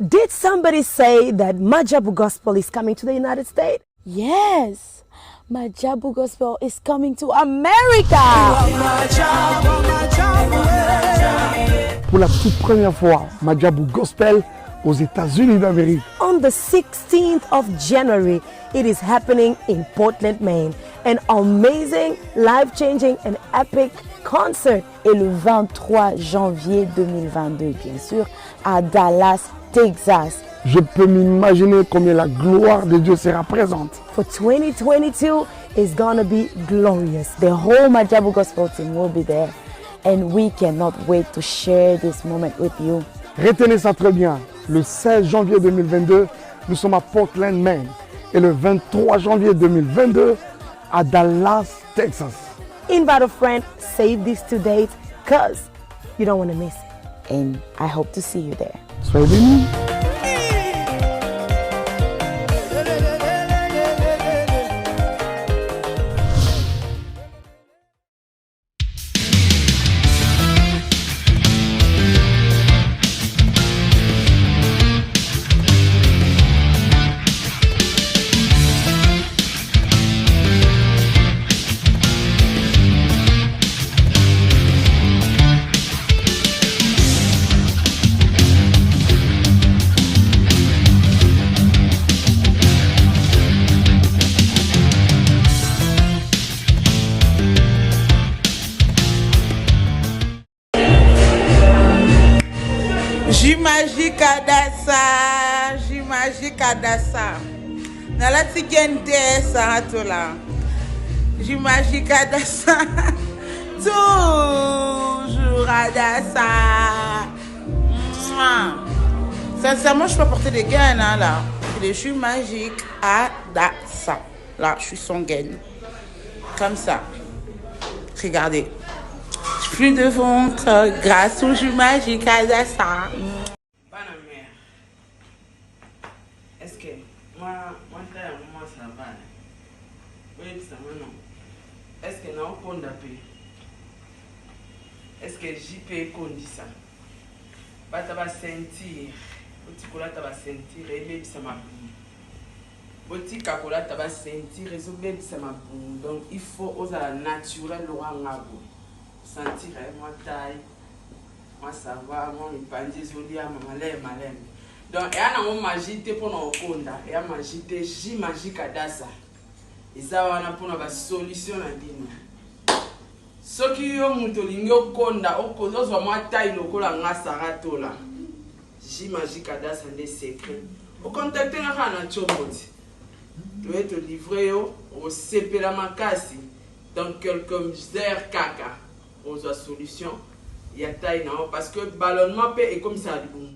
Did somebody say that Majabu Gospel is coming to the United States? Yes, Majabu Gospel is coming to America. Pour la toute première fois, Majabu Gospel aux États-Unis d'Amérique. On the 16th of January, it is happening in Portland, Maine. An amazing, life-changing and epic concert. Et le 23 janvier 2022, bien sûr, à Dallas, Texas. Je peux m'imaginer combien la gloire de Dieu sera présente. For 2022, it's gonna be glorious. The whole Majabu Gospel team will be there. And we cannot wait to share this moment with you. Retenez ça très bien. Le 16 janvier 2022, nous sommes à Portland, Maine. Et le 23 janvier 2022, à Dallas, Texas. Invite a friend, save these two dates, cause you don't want to miss it. And I hope to see you there. Soyez bénis. Jimagique Adassa. Nala tikente sa atola. Jimagique Adassa. Toujours Adassa. Sincèrement, je peux porter des gains là. Les jus magiques Adassa. Là, je suis son gain. Comme ça. Regardez. Plus de ventre grâce au jus magique Adassa. Est-ce que moi ça va? Oui, ça va non. Est-ce que non on d'appel? Est-ce que JP dit ça? Bah tu vas sentir, tu vas sentir et ça m'a boum. Tu vas sentir et ça m'a boum. Donc il faut oser naturel le sentir moi taille, moi ça va, moi me pandis zoli à malem. Donc, il y a une magie pour nous conda, il y a une magie J magique à Dassa. Et ça va pour nous solution à dire. Ce qui est mutolingo conda, au cause de moi taille le cola ngasarato là. J magique à Dassa des secrets. Au contacter la rana chomoti. Tu es te livrer au CP la makasi. Dans quelques heures caca. Aux solution. Il y a taille non parce que ballonnement est comme ça du bon.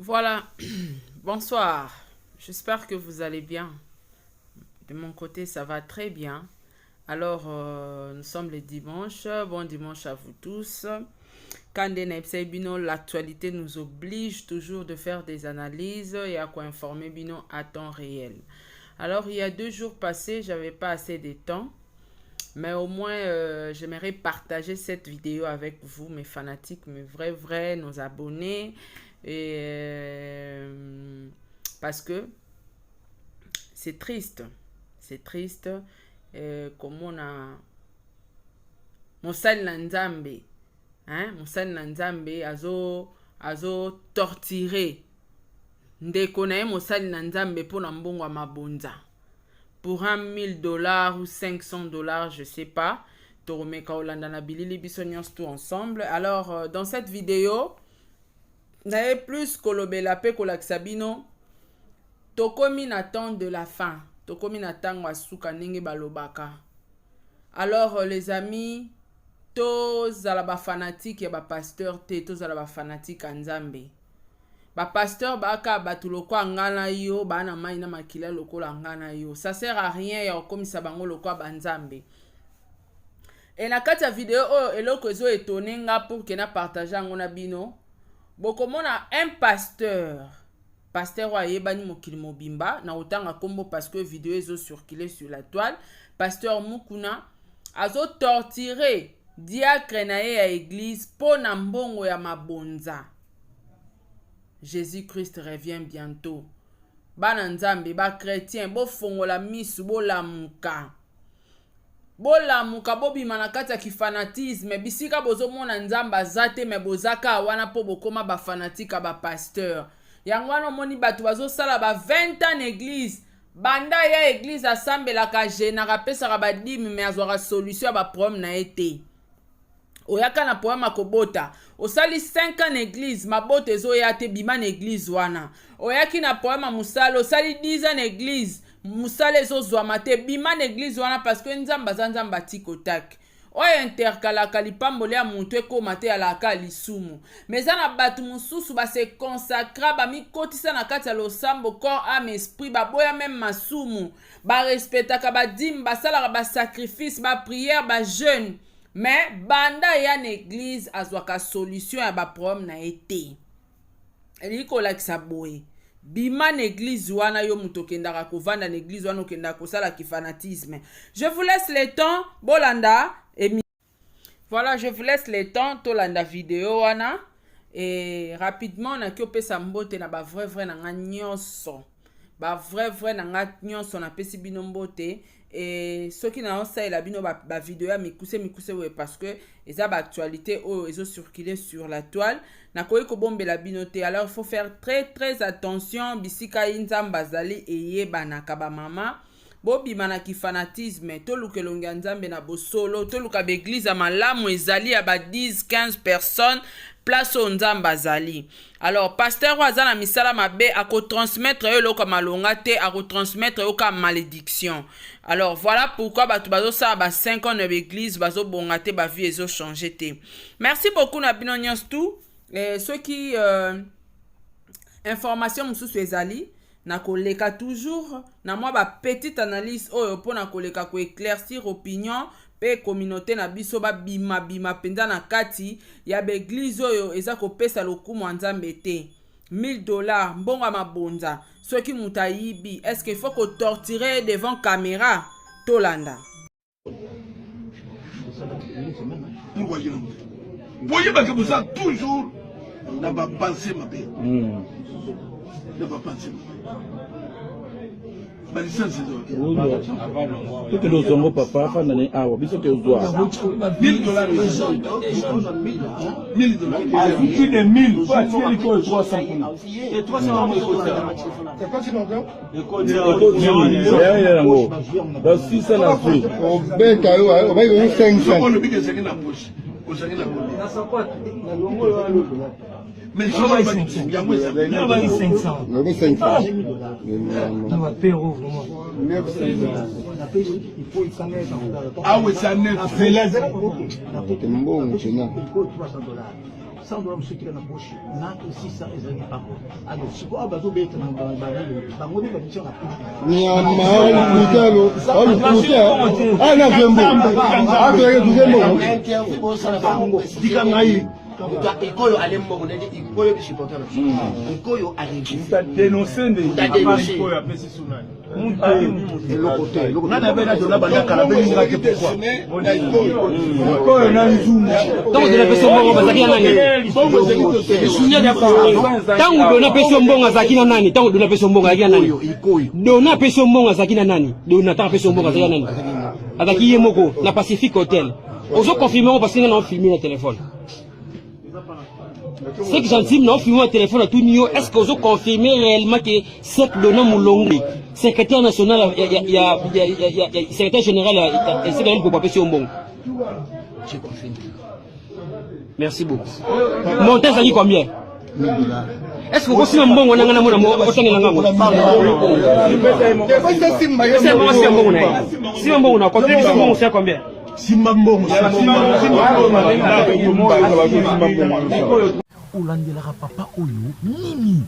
Voilà, bonsoir, j'espère que vous allez bien. De mon côté, ça va très bien. Alors, nous sommes le dimanche, bon dimanche à vous tous. Quand l'actualité nous oblige toujours de faire des analyses et à quoi informer Bino à temps réel. Alors, il y a 2 jours passés, j'avais pas assez de temps. Mais au moins, j'aimerais partager cette vidéo avec vous, mes fanatiques, mes vrais, nos abonnés. Et parce que c'est triste. Comme on a Moussal Nzambe, hein, Moussal Nzambe azo torturé. Ndeko na Moussal Nzambe pour nambongo mabonza. Pour $1,000 ou $500, je sais pas. Toromeka Olanda na bilili bisonyons tout ensemble. Alors dans cette vidéo, n'avez plus kolobela pe kolaksabino. Tokomi n'attend de la fin. Tokomi n'attend wasuka nenge balobaka. Alors les amis, tous alaba fanatique ya ba pasteur te, tous alaba fanatique Nzambe. ba pasteur baka batu lokwa ngana yo bana mai na makila lokola ngana yo. Ça sert à rien ya okomisa bango lokwa banzambe. Et na kati ya video oyo eloko ezo étonné nga pour que na partager ngo na bino. Bokomona un pasteur wa yebani mokili mobimba na otanga kombo parce que vidéo ezo circuler sur la toile. Pasteur Mukuna azo torturer diacre na ye ya église po na mbongo ya mabonza. Jésus-Christ revient bientôt. Bana nzambe ba chrétien bo fongola misu bo lamuka. Bolamuka bobima na kati ya kifanatisme bisika bozomona nzamba zate me bozaka wana po bokoma ba fanatika ba pasteur. Yango wana moni batu bazosala ba 20 ans église. Banda ya église asambelaka généra pesaka ba dimi me azwaka solution ya ba problème na ete. Oyaka na problème akobota. Osali 5 ans église mabota ezoya te bima na église wana. Oyaki na problème musala osali 10 ans église musala ezozwama te bima na église wana parce que nzamba zanzamba tikotak. Oyo interkalaka lipambole ya muntu ekoma te alaka lisumu. Meza na batu mususu base consacra bamikotisa na kati ya losambo corps âme esprit baboya même masumu barespectaka badime basalaka basacrifice baprière bajeune. Mais banda ya na église azwaka solution ya baproblème na ete. Eliko lakisa boye. Bima na église wana yo muto kendaka kovanda na église wana okendaka kosala ki fanatisme. Je vous laisse le temps bolanda et voilà, je vous laisse le temps tolanda vidéo wana et rapidement na ki opesa mbote na ba vrai na nga nyonso. Ba vrai na nga nyonso na pesi bino mbote. Et ceux qui n'ont pas la bino ba vidéo mikuse ouais parce que ils ont actualité oh ils ont circulé sur la toile na koyi ko bombe la binoté. Alors il faut faire très attention bisika inzamba zali eyeba na kaba mama bobi manaki fanatisme to lukelonga nzambe na bosolo to luka l'église malamu ezali ya ba 10-15 personnes place au nzamba zali. Alors pasteur wazana misala mabe a ko transmettre yo loka malonga te a ko transmettre yo ka malédiction. Alors voilà pourquoi batu bazo sa ba 5 ans de l'église bazo bongate ba vie ezo changer te. Merci beaucoup na bino nyons tout et ceux qui information mususu ezali na koleka toujours na moi ba petite analyse oyo pona koleka ko éclaircir opinion pe communauté na biso ba bima penza na kati ya ba église oyo eza ko pesa lokumu nzambe te. $1000 mbongo mabonza ceux qui mutayibi est-ce qu'il faut que torturer devant caméra tolanda voyez que vous êtes toujours dans ma pensée ma belle dans ma pensée ba licence tout que nous sommes papa fa na awa biso que nous doit $1000 plus de 1000 pas tirer l'école 300 et 300 c'est quoi sinon donc si ça n'a plus On va y 500. on le bigue c'est na poche au sangi na mais je vais il y a moins ça On va 500. ah oui c'est un net C'est bon, c'est non. $100 msukira na poche na 600 ezali par alors siko abazo beta na bango ni babicho na Ni amalo kutalo. Olu kuta. Ana zembo. Ato zembo. ko sala bango dika ngai ikoyo alembo nende ikoyo bishipotana ikoyo alingi ça dénoncer des ikoyo apesi sunani nana bena dona banda kala beni ngaki pourquoi ikoyo na nzumu tango dona peso mbongo bazaki na nani tango dona peso mbongo azaki na nani tango dona peso mbongo azaki na nani dona peso mbongo azaki na nani dona tango peso mbongo azaki na nani azaki ye moko na Pacific Hotel ozo confirmer parce que na filmer na téléphone. C'est que j'entime non filmer au téléphone à tout niveau. Est-ce que vous confirmez réellement que cette donnée Moulongo, secrétaire national, il y a secrétaire général, c'est quand même pour papier sur bon. j'ai confirmé. Merci beaucoup. Montant ça dit combien? $1000. Est-ce que vous aussi un bon on a un amour au sein de la si un bon on a contribution c'est combien? olandelaka papa oyo nini?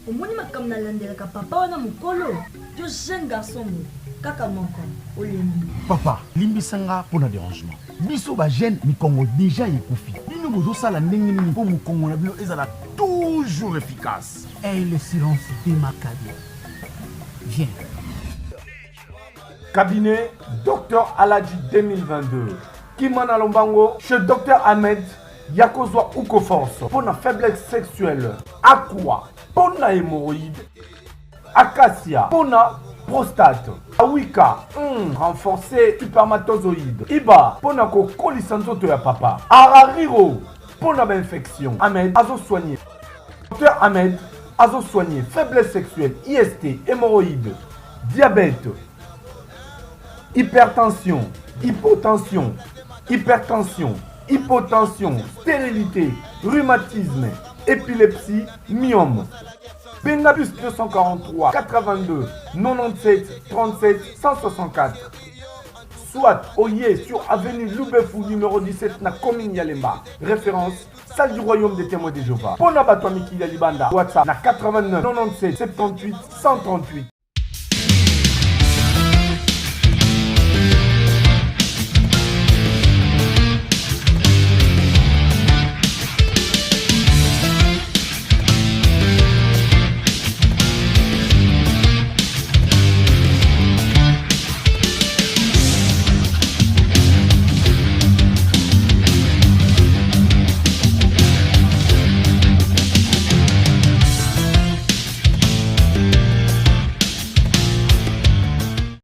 omoni makambo nalandelaka papa wana mokolo yo jeune garçon mo kaka moko olembi papa limbisanga mpona dérangement biso bagene mikongo déjà ekufi bino bozosala ndenge nini mpo mokongo na bino ezala toujours efficace. Et le silence démarqué. Viens. Cabinet Dr Aladji 2022. Kimana Lombango chez Dr Ahmed Yakozwa Ukoforce pour la faiblesse sexuelle. Aqua pour la hémorroïde. Acacia pour la prostate. Awika renforcé spermatozoïde. Iba pour la colisanzoto ya papa. Arariro pour la infection. Ahmed azo soigné. Dr Ahmed azo soigné faiblesse sexuelle, IST, hémorroïde, diabète, hypertension, hypotension, hypertension, hypotension, stérilité, rhumatisme, épilepsie, myome. Bengabus 243 82 97 37 164. Soit Oye sur avenue Loubefou numéro 17 na commune Yalemba. Référence salle du royaume des témoins de Jéhovah. Pona Bato Miki Yalibanda. WhatsApp na 89 97 78 138.